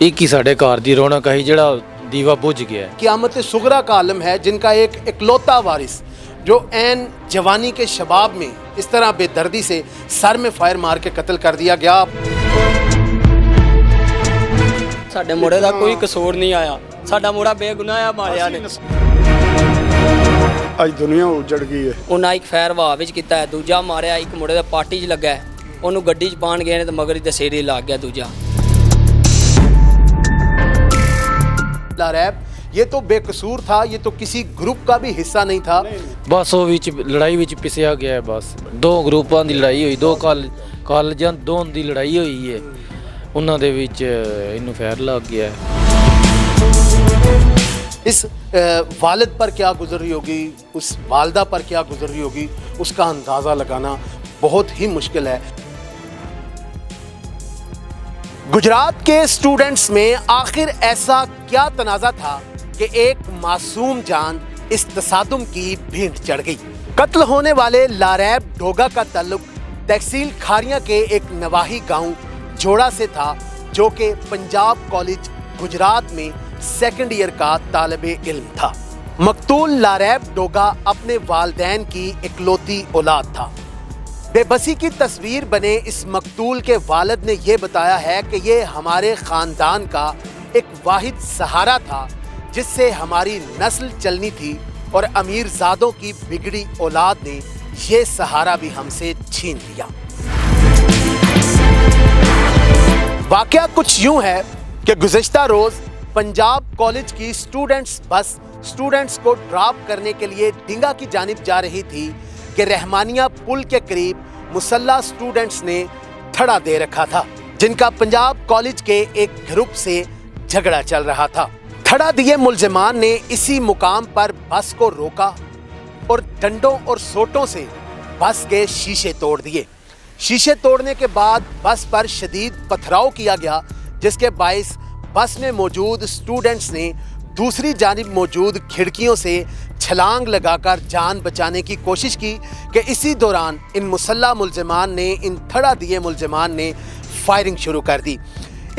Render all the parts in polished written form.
एक ही साढ़े घर दी रौनक है जड़ा दीवा बुझ गया है। क़यामत सुगरा का आलम है जिनका एक इकलौता वारिस जो ऐन जवानी के शबाब में इस तरह बेदर्दी से सर में फायर मार के कत्ल कर दिया गया। ਸਾਡੇ ਮੁੰਡੇ ਦਾ ਕੋਈ ਕਸੂਰ ਨਹੀਂ ਆਇਆ, ਸਾਡਾ ਮੁੰਡਾ ਬੇਗੁਨਾਹ ਆ, ਮਾਰਿਆ ਨੇ। ਅੱਜ ਦੁਨੀਆ ਉਜੜ ਗਈ ਹੈ। ਉਹਨਾਂ ਇੱਕ ਫਾਇਰ ਹਵਾ ਵਿੱਚ ਕੀਤਾ ਹੈ, ਦੂਜਾ ਮਾਰਿਆ ਇੱਕ ਮੁੰਡੇ ਦੇ ਪਾਰਟੀ 'ਚ ਲੱਗਾ ਹੈ, ਉਹਨੂੰ ਗੱਡੀ 'ਚ ਪਾਣ ਗਏ ਨੇ ਤੇ ਮਗਰ ਹੀ ਦਸੇਰੀ ਲੱਗ ਗਿਆ ਦੂਜਾ। लारैब ये तो बेकसूर था, ये तो किसी ग्रुप का भी हिस्सा नहीं था। बस वो विच लड़ाई विच पिसिया गया है। बस दो ग्रुपां दी लड़ाई हुई, दो कालजां दों दी लड़ाई हुई है, उन्हां दे विच इन्नू फैर लग गया है। इस वालिद पर क्या गुजर रही होगी, उस वालदा पर क्या गुजर रही होगी, उसका अंदाज़ा लगाना बहुत ही मुश्किल है। गुजरात के स्टूडेंट्स में आखिर ऐसा क्या तनाज़ा था कि एक मासूम जान इस तसादुम की भींट चढ़ गई। कत्ल होने वाले लारैब डोगा का ताल्लुक तहसील खारियां के एक नवाही गांव जोड़ा से था, जो कि पंजाब कॉलेज गुजरात में सेकंड ईयर का तालिबे इल्म था। मकतूल लारैब डोगा अपने वालदैन की इकलौती औलाद था। बेबसी की तस्वीर बने इस मकतूल के वालिद ने यह बताया है कि ये हमारे ख़ानदान का एक वाहिद सहारा था जिससे हमारी नस्ल चलनी थी, और अमीरजादों की बिगड़ी औलाद ने ये सहारा भी हमसे छीन लिया। वाक़या कुछ यूँ है कि गुज़िश्ता रोज़ पंजाब कॉलेज की स्टूडेंट्स बस स्टूडेंट्स को ड्रॉप करने के लिए डिंगा की जानिब जा रही थी कि रहमानिया पुल के करीब मुसल्ला स्टूडेंट्स ने थड़ा दे रखा था, जिनका पंजाब कॉलेज के एक ग्रुप से झगड़ा चल रहा था। थड़ा दिए मुलजिमान ने इसी मुकाम पर बस को रोका और डंडों और सोटों से बस के शीशे तोड़ दिए। शीशे तोड़ने के बाद बस पर शदीद पथराव किया गया, जिसके बाइस बस में मौजूद स्टूडेंट्स ने दूसरी जानिब मौजूद खिड़कियों से छलांग लगाकर जान बचाने की कोशिश की कि इसी दौरान इन मुसल्ला मुलजिमान ने, इन थड़ा दिए मुलजिमान ने फायरिंग शुरू कर दी।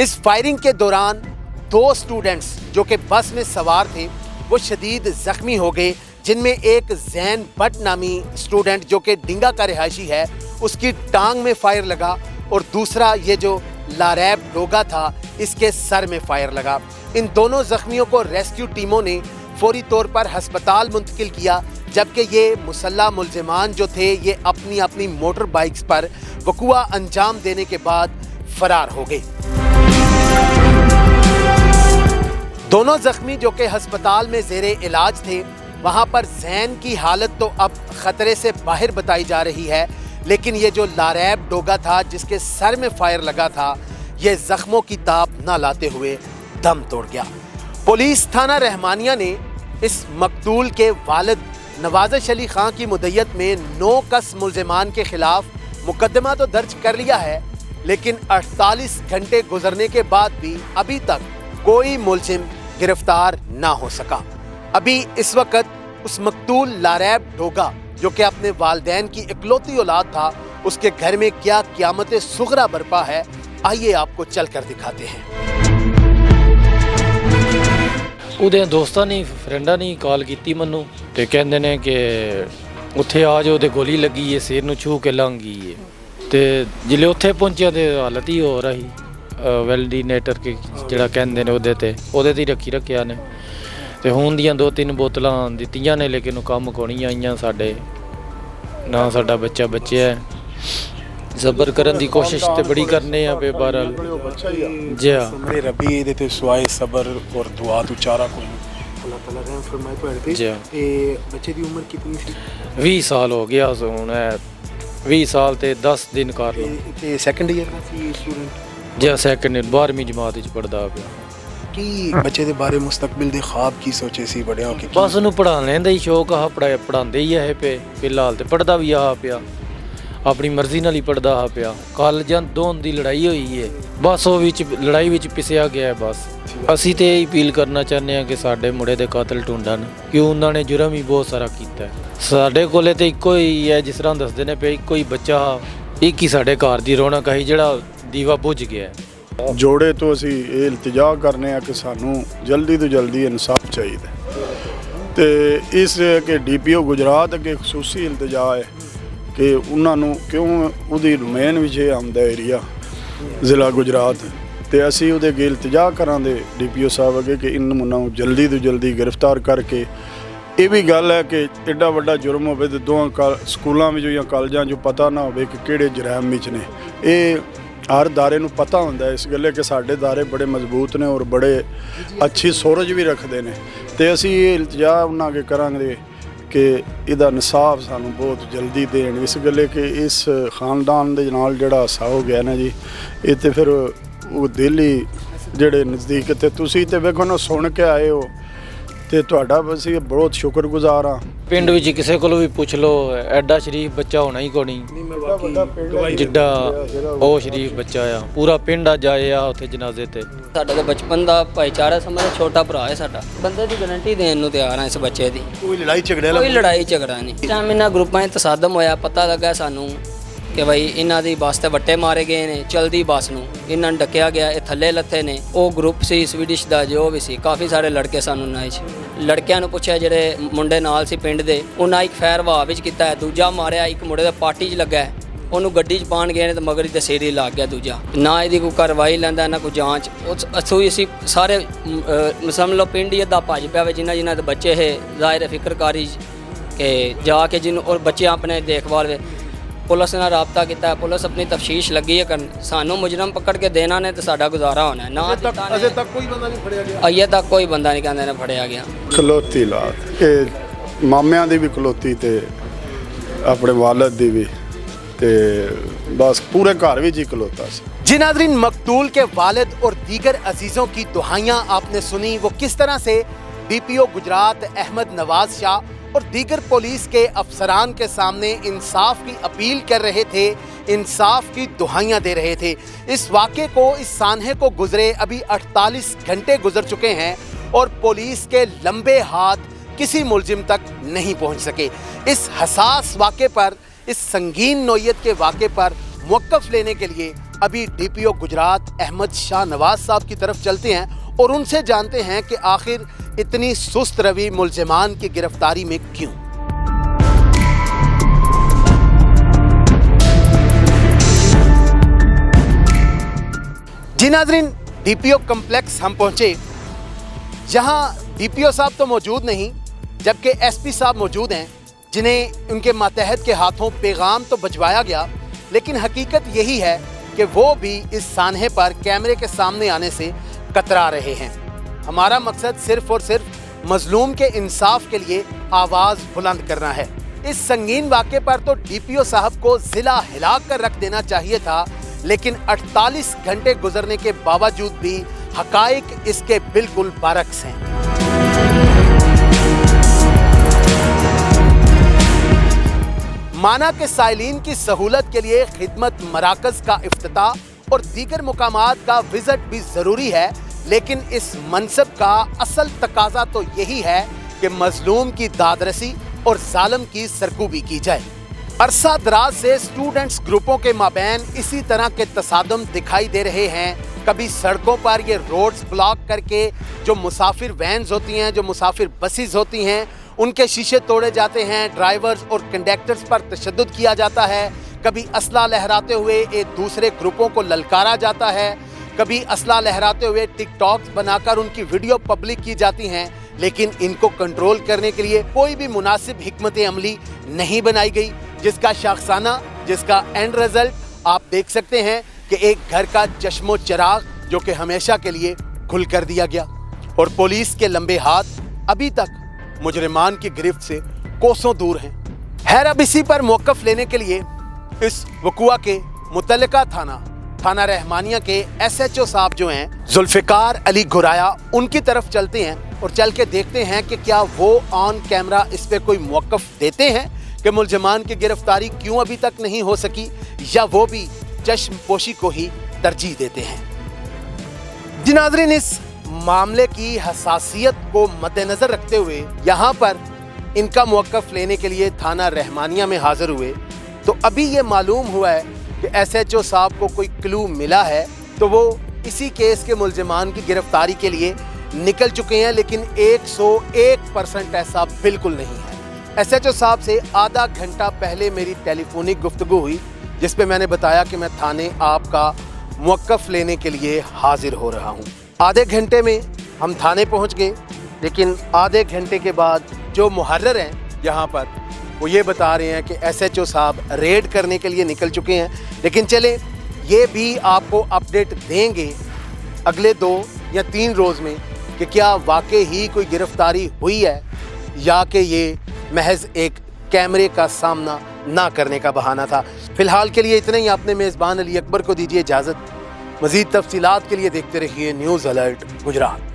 इस फायरिंग के दौरान दो स्टूडेंट्स जो कि बस में सवार थे वो शदीद ज़ख्मी हो गए, जिनमें एक जैन भट्ट नामी स्टूडेंट जो कि डिंगा का रिहायशी है, उसकी टांग में फायर लगा, और दूसरा ये जो लारैब डोगा था इसके सर में फायर लगा। इन दोनों ज़ख्मियों को रेस्क्यू टीमों ने फौरी तौर पर हस्पताल मुंतकिल किया, जबकि ये मुसल्ला मुलजिमान जो थे ये अपनी अपनी मोटर बाइक्स पर वक़ुआ अंजाम देने के बाद फरार हो गए। दोनों ज़ख्मी जो कि हस्पताल में ज़ेरे इलाज थे, वहाँ पर जैन की हालत तो अब ख़तरे से बाहर बताई जा रही है, लेकिन ये जो लारैब डोगा था जिसके सर में फायर लगा था, ये ज़ख्मों की ताप न लाते हुए दम तोड़ गया। पुलिस थाना रहमानिया ने इस मकतूल के वालिद नवाज़िश अली ख़ान की मुद्दत में 9 कस मुलजिमान के ख़िलाफ़ मुकदमा तो दर्ज कर लिया है, लेकिन 48 घंटे गुजरने के बाद भी अभी तक कोई मुलजिम गिरफ्तार ना हो सका। अभी इस वक्त उस मकतूल लारैब डोगा जो कि अपने वालदैन की इकलौती औलाद था, उसके घर में क्या क़यामत सुगरा बरपा है, आइए आपको चल कर दिखाते हैं। ਉਹਦੇ ਦੋਸਤਾਂ ਨੇ ਫਰੈਂਡਾਂ ਨੇ ਕਾਲ ਕੀਤੀ ਮੈਨੂੰ ਤੇ ਕਹਿੰਦੇ ਨੇ ਕਿ ਉੱਥੇ ਆ ਜਾਓ ਤੇ ਗੋਲੀ ਲੱਗੀ ਏ, ਸਿਰ ਨੂੰ ਛੂ ਕੇ ਲੰਘ ਗਈ ਏ। ਤੇ ਜਿਲੇ ਉੱਥੇ ਪਹੁੰਚਿਆ ਤੇ ਹਾਲਤ ਹੀ ਹੋ ਰਹੀ ਵੈਲਡੀਨੇਟਰ ਕੇ ਜਿਹੜਾ ਕਹਿੰਦੇ ਨੇ ਉਹਦੇ ਤੇ ਰੱਖਿਆ ਨੇ, ਤੇ ਹੁਣ ਦੀਆਂ 2-3 ਬੋਤਲਾਂ ਦਿੱਤੀਆਂ ਨੇ, ਲੇਕਿਨ ਉਹ ਕੰਮ ਕੋਣੀ ਆਈਆਂ ਸਾਡੇ ਨਾ, ਸਾਡਾ ਬੱਚਾ ਬਚਿਆ। ਸਬਰ ਕਰਨ ਦੀ ਕੋਸ਼ਿਸ਼ ਤੇ ਬੜੀ ਕਰਨੇ ਆ, ਬੇਬਰਲ ਜੀ ਮੇਰੇ ਰੱਬੀ ਇਹਦੇ ਤੇ ਸਵਾਏ ਸਬਰ ਔਰ ਦੁਆ ਤੋਂ ਚਾਰਾ ਕੋਈ ਅੱਲਾਹ ਤਾਲਾ ਰਹਿਮ ਫਰਮਾਏ ਤੁਹਾਡੇ ਤੇ। ਜੀ ਤੇ ਬੱਚੇ ਦੀ ਉਮਰ ਕਿੰਨੀ ਸੀ? 20 ਸਾਲ ਹੋ ਗਿਆ ਹੁਣ, 20 ਸਾਲ ਤੇ 10 ਦਿਨ ਕਰ ਲਓ। ਤੇ ਸੈਕੰਡ ਈਅਰ ਦਾ ਸੀ ਸਟੂਡੈਂਟ? ਜੀ ਸੈਕੰਡ 12ਵੀਂ ਜਮਾਤ ਵਿੱਚ ਪੜਦਾ ਪਿਆ। ਕੀ ਬੱਚੇ ਦੇ ਬਾਰੇ ਮੁਸਤਕਬਲ ਦੇ ਖਾਬ ਕੀ ਸੋਚੇ ਸੀ ਬੜਿਆਂ ਹੋ ਕੇ? ਬਸ ਉਹਨੂੰ ਪੜ੍ਹਾਉਣ ਦਾ ਹੀ ਸ਼ੌਕ ਆ, ਪੜ੍ਹਾਉਂਦੇ ਹੀ ਆ ਇਹ ਪੇ ਫਿਲਹਾਲ, ਤੇ ਪੜ੍ਹਦਾ ਵੀ ਆ ਪਿਆ, ਆਪਣੀ ਮਰਜ਼ੀ ਨਾਲ ਹੀ ਪੜ੍ਹਦਾ ਆ ਪਿਆ। ਕਾਲਜਾਂ ਦੋਂ ਦੀ ਲੜਾਈ ਹੋਈ ਹੈ, ਬਸ ਉਹ ਵਿੱਚ ਲੜਾਈ ਵਿੱਚ ਪਿਸਿਆ ਗਿਆ ਹੈ। ਬਸ ਅਸੀਂ ਤੇ ਇਹ ਅਪੀਲ ਕਰਨਾ ਚਾਹੁੰਦੇ ਹਾਂ ਕਿ ਸਾਡੇ ਮੁੰਡੇ ਦੇ ਕਾਤਲ ਢੂੰਡਣ, ਕਿਉਂ ਉਹਨਾਂ ਨੇ ਜੁਰਮ ਹੀ ਬਹੁਤ ਸਾਰਾ ਕੀਤਾ। ਸਾਡੇ ਕੋਲੇ ਤੇ ਇੱਕੋ ਹੀ ਹੈ, ਜਿਸ ਤਰ੍ਹਾਂ ਦੱਸਦੇ ਨੇ ਪਏ, ਇੱਕੋ ਹੀ ਬੱਚਾ, ਇੱਕ ਹੀ ਸਾਡੇ ਘਰ ਦੀ ਰੌਣਕ ਹੈ ਜਿਹੜਾ ਦੀਵਾ ਬੁਝ ਗਿਆ। ਜੋੜੇ ਤੋਂ ਅਸੀਂ ਇਹ ਇਲਤਜਾ ਕਰਨੇ ਆ ਕਿ ਸਾਨੂੰ ਜਲਦੀ ਤੋਂ ਜਲਦੀ ਇਨਸਾਫ ਚਾਹੀਦਾ ਤੇ ਇਸ ਕਿ ਡੀਪੀਓ ਗੁਜਰਾਤ ਅੱਗੇ ਖਸੂਸੀ ਇਲਤਜਾ ਹੈ ਕਿ ਉਹਨਾਂ ਨੂੰ ਕਿਉਂ ਉਹਦੀ ਡੋਮੇਨ ਵਿੱਚ ਇਹ ਆਉਂਦਾ ਏਰੀਆ ਜ਼ਿਲ੍ਹਾ ਗੁਜਰਾਤ ਤੇ ਅਸੀਂ ਉਹਦੇ ਅੱਗੇ ਇਲਤਜਾ ਕਰਾਂਗੇ ਡੀਪੀਓ ਸਾਹਿਬ ਅੱਗੇ ਕਿ ਇਹਨਾਂ ਨੂੰ ਜਲਦੀ ਤੋਂ ਜਲਦੀ ਗ੍ਰਿਫਤਾਰ ਕਰਕੇ ਇਹ ਵੀ ਗੱਲ ਹੈ ਕਿ ਐਡਾ ਵੱਡਾ ਜੁਰਮ ਹੋਵੇ ਤੇ ਦੋਹਾਂ ਸਕੂਲਾਂ ਵਿੱਚ ਜਾਂ ਕਾਲਜਾਂ 'ਚ ਪਤਾ ਨਾ ਹੋਵੇ ਕਿ ਕਿਹੜੇ ਜਰਾਇਮ ਵਿੱਚ ਨੇ। ਇਹ ਹਰ ਦਾਰੇ ਨੂੰ ਪਤਾ ਹੁੰਦਾ ਇਸ ਗੱਲੇ ਕਿ ਸਾਡੇ ਦਾਰੇ ਬੜੇ ਮਜ਼ਬੂਤ ਨੇ ਔਰ ਬੜੇ ਅੱਛੀ ਸੋਰਜ ਵੀ ਰੱਖਦੇ ਨੇ ਤੇ ਅਸੀਂ ਇਹ ਇਲਤਜਾ ਉਹਨਾਂ ਅੱਗੇ ਕਰਾਂਗੇ ਕਿ ਇਹਦਾ ਇਨਸਾਫ ਸਾਨੂੰ ਬਹੁਤ ਜਲਦੀ ਦੇਣ ਇਸ ਗੱਲੇ ਕਿ ਇਸ ਖਾਨਦਾਨ ਦੇ ਨਾਲ ਜਿਹੜਾ ਹਾਸਾ ਹੋ ਗਿਆ ਨਾ ਜੀ ਇਹ ਤੇ ਫਿਰ ਉਹ ਦਿੱਲੀ ਜਿਹੜੇ ਨਜ਼ਦੀਕ ਤੇ ਤੁਸੀਂ ਤੇ ਵੇਖੋ ਨਾ ਸੁਣ ਕੇ ਆਏ ਹੋ ਤੇ ਤੁਹਾਡਾ ਅਸੀਂ ਬਹੁਤ ਸ਼ੁਕਰਗੁਜ਼ਾਰ ਹਾਂ। ਪਿੰਡ ਵਿੱਚ ਕਿਸੇ ਕੋਲੋਂ ਵੀ ਪੁੱਛ ਲਓ ਐਡਾ ਸ਼ਰੀਫ ਬੱਚਾ ਹੋਣਾ ਹੀ ਕੋਈ ਨਹੀਂ ਜਿੱਡਾ ਉਹ ਸ਼ਰੀਫ ਬੱਚਾ ਆ। ਪੂਰਾ ਪਿੰਡ ਅੱਜ ਆਏ ਆ ਉੱਥੇ ਜਨਾਜ਼ੇ ਤੇ। ਸਾਡਾ ਤਾਂ ਬਚਪਨ ਦਾ ਭਾਈਚਾਰਾ ਸਮਝਦਾ ਛੋਟਾ ਭਰਾ ਹੈ ਸਾਡਾ। ਬੰਦੇ ਦੀ ਗਾਰੰਟੀ ਦੇਣ ਨੂੰ ਤਿਆਰ ਹਾਂ ਇਸ ਬੱਚੇ ਦੀ। ਕੋਈ ਲੜਾਈ ਝਗੜਾ ਨਹੀਂ। ਟਾਈਮ ਇਹਨਾਂ ਗਰੁੱਪਾਂ 'ਚ ਤਸਾਦਮ ਹੋਇਆ ਪਤਾ ਲੱਗਾ ਸਾਨੂੰ ਕਿ ਬਈ ਇਹਨਾਂ ਦੀ ਬੱਸ ਤੇ ਵੱਟੇ ਮਾਰੇ ਗਏ ਨੇ। ਚਲਦੀ ਬੱਸ ਨੂੰ ਇਹਨਾਂ ਨੂੰ ਡੱਕਿਆ ਗਿਆ, ਇਹ ਥੱਲੇ ਲੱਥੇ ਨੇ। ਉਹ ਗਰੁੱਪ ਸੀ ਸਵੀਡਿਸ਼ ਦਾ ਜੋ ਵੀ ਸੀ, ਕਾਫੀ ਸਾਰੇ ਲੜਕੇ ਸਾਨੂੰ ਨਾਲ 'ਚ ਲੜਕਿਆਂ ਨੂੰ ਪੁੱਛਿਆ ਜਿਹੜੇ ਮੁੰਡੇ ਨਾਲ ਸੀ ਪਿੰਡ ਦੇ, ਉਹਨਾਂ ਇੱਕ ਫੈਰ ਹਵਾ ਵਿੱਚ ਕੀਤਾ ਹੈ, ਦੂਜਾ ਮਾਰਿਆ। ਇੱਕ ਮੁੰਡੇ ਦੇ ਪਾਰਟੀ 'ਚ ਲੱਗਾ, ਉਹਨੂੰ ਗੱਡੀ 'ਚ ਪਾਣ ਗਏ ਨੇ ਤੇ ਮਗਰ ਹੀ ਦਸੇਰੀ ਲੱਗ ਗਿਆ ਦੂਜਾ। ਨਾ ਇਹਦੀ ਕੋਈ ਕਾਰਵਾਈ ਲੈਂਦਾ ਨਾ ਕੋਈ ਜਾਂਚ। ਅਸੀਂ ਸਾਰੇ ਸਮਝ ਲਓ ਪਿੰਡ ਹੀ ਅੱਧਾ ਭੱਜ ਪਿਆ ਵੇ ਜਿਨ੍ਹਾਂ ਦੇ ਬੱਚੇ ਹੈ ਜ਼ਾਹਿਰ ਫਿਕਰਕਾਰੀ ਕਿ ਜਾ ਕੇ ਜਿਹਨੂੰ ਔਰ ਬੱਚੇ ਆਪਣੇ ਦੇਖਭਾਲ ਵੇ। ਪੁਲਿਸ ਨਾਲ ਰਾਬਤਾ ਕੀਤਾ ਹੈ, ਪੁਲਿਸ ਆਪਣੀ ਤਫਤੀਸ਼ ਲੱਗੀ ਹੈ ਕਰਨ। ਸਾਨੂੰ ਮੁਜਰਮ ਪਕੜ ਕੇ ਦੇਣਾ ਨੇ ਤੇ ਸਾਡਾ ਗੁਜ਼ਾਰਾ ਹੋਣਾ ਹੈ। ਨਾ ਅਜੇ ਤੱਕ ਕੋਈ ਬੰਦਾ ਨਹੀਂ ਫੜਿਆ ਗਿਆ। ਅਜੇ ਤੱਕ ਕੋਈ ਬੰਦਾ ਨਹੀਂ ਕਹਿੰਦੇ ਨੇ ਫੜਿਆ ਗਿਆ। ਖਲੋਤੀ ਲਾਤ ਇਹ ਮਾਮਿਆਂ ਦੀ ਵੀ ਖਲੋਤੀ ਤੇ ਆਪਣੇ ਵਾਲਦ ਦੀ ਵੀ ਤੇ ਬਸ ਪੂਰੇ ਘਰ ਵਿੱਚ ਹੀ ਖਲੋਤਾ ਸੀ। जी नाज़रीन, मकतूल के वालिद और दीगर अजीज़ों की दुहाइयाँ आपने सुनी। वो किस तरह से DPO गुजरात अहमद नवाज शाह और दीगर पुलिस के अफसरान के सामने इंसाफ की अपील कर रहे थे, इंसाफ की दुहाइयाँ दे रहे थे। इस वाक़े को, इस सानहे को गुजरे अभी 48 घंटे गुजर चुके हैं और पुलिस के लंबे हाथ किसी मुलजिम तक नहीं पहुँच सके। इस हसास वाक़े पर, इस संगीन नौयत के वाक़े पर मौक़िफ़ लेने के लिए अभी DPO गुजरात अहमद शाह नवाज साहब की तरफ चलते हैं और उनसे जानते हैं कि आखिर इतनी सुस्त रवि मुलजिमान की गिरफ्तारी में क्यों। जी नाज़रीन, DPO कम्प्लेक्स हम पहुंचे। यहाँ DPO साहब तो मौजूद नहीं जबकि SP साहब मौजूद हैं जिन्हें उनके मातहत के हाथों पैगाम तो भिजवाया गया, लेकिन हकीकत यही है कि वो भी इस सानहे पर कैमरे के सामने आने से कतरा रहे हैं। हमारा मकसद सिर्फ़ और सिर्फ मज़लूम के इंसाफ के लिए आवाज़ बुलंद करना है। इस संगीन वाक़े पर तो DPO साहब को ज़िला हिला कर रख देना चाहिए था, लेकिन 48 घंटे गुजरने के बावजूद भी हक़ाइक़ इसके बिल्कुल बरअक्स हैं। माना के साइलिन की सहूलत के लिए खिदमत मराकज़ का इफ्तिताह और दीगर मुकामात का विज़िट भी ज़रूरी है, लेकिन इस मनसब का असल तकाज़ा तो यही है कि मज़लूम की दादरसी और ज़ालिम की सरकूबी की जाए। अरसा दराज से स्टूडेंट्स ग्रुपों के माबैन इसी तरह के तसादम दिखाई दे रहे हैं। कभी सड़कों पर ये रोड्स ब्लॉक करके जो मुसाफिर वैन्स होती हैं, जो मुसाफिर बसेस होती हैं, उनके शीशे तोड़े जाते हैं। ड्राइवर्स और कंडक्टर्स पर तशद्दुद किया जाता है। कभी असला लहराते हुए एक दूसरे ग्रुपों को ललकारा जाता है। कभी असला लहराते हुए टिकटॉक्स बनाकर उनकी वीडियो पब्लिक की जाती हैं, लेकिन इनको कंट्रोल करने के लिए कोई भी मुनासिब हिकमत अमली नहीं बनाई गई, जिसका शाखसाना, जिसका एंड रिजल्ट आप देख सकते हैं कि एक घर का चश्मो चिराग जो कि हमेशा के लिए खुल कर दिया गया और पुलिस के लंबे हाथ अभी तक मुजरिमान की गिरफ्त से कोसों दूर हैं। खैर, अब इसी पर मौक़िफ़ लेने के लिए इस वक़ुआ के मुतल्लिका थाना रहमानिया के SHO साहब जो हैं जुल्फ़िकार अली घुराया, उनकी तरफ चलते हैं और चल के देखते हैं कि क्या वो ऑन कैमरा इस पर कोई मौक़िफ़ देते हैं कि मुलजिमान की गिरफ्तारी क्यों अभी तक नहीं हो सकी, या वो भी चश्म पोशी को ही तरजीह देते हैं। जी नाज़रीन, इस मामले की हसासियत को मद्देनज़र रखते हुए यहाँ पर इनका मौक़िफ़ लेने के लिए थाना रहमानिया में हाज़िर हुए, तो अभी ये मालूम हुआ है कि SHO साहब को कोई क्लू मिला है, तो वो इसी केस के मुलजिमान की गिरफ्तारी के लिए निकल चुके हैं, लेकिन 101% ऐसा बिल्कुल नहीं है। एसएचओ साहब से आधा घंटा पहले मेरी टेलीफोनिक गुफ्तगू हुई, जिस पे मैंने बताया कि मैं थाने आपका मुवक्कफ लेने के लिए हाजिर हो रहा हूँ। आधे घंटे में हम थाने पहुँच गए, लेकिन आधे घंटे के बाद जो मुहर्रर हैं यहाँ पर वो ये बता रहे हैं कि एसएचओ साहब रेड करने के लिए निकल चुके हैं। लेकिन चलें, ये भी आपको अपडेट देंगे अगले 2 या 3 रोज़ में कि क्या वाकई ही कोई गिरफ्तारी हुई है या कि ये महज एक कैमरे का सामना ना करने का बहाना था। फ़िलहाल के लिए इतना ही। अपने मेज़बान अली अकबर को दीजिए इजाज़त। मज़ीद तफसीलात के लिए देखते रहिए न्यूज़ अलर्ट गुजरात।